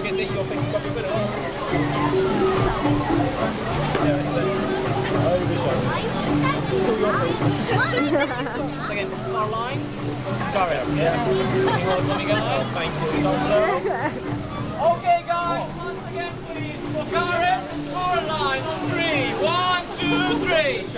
che se io sei proprio veloce. Again, Caroline. Gareth, yeah. Thank you. Okay, guys, once again, please, for Gareth, Caroline on 3. 1, 2, 3.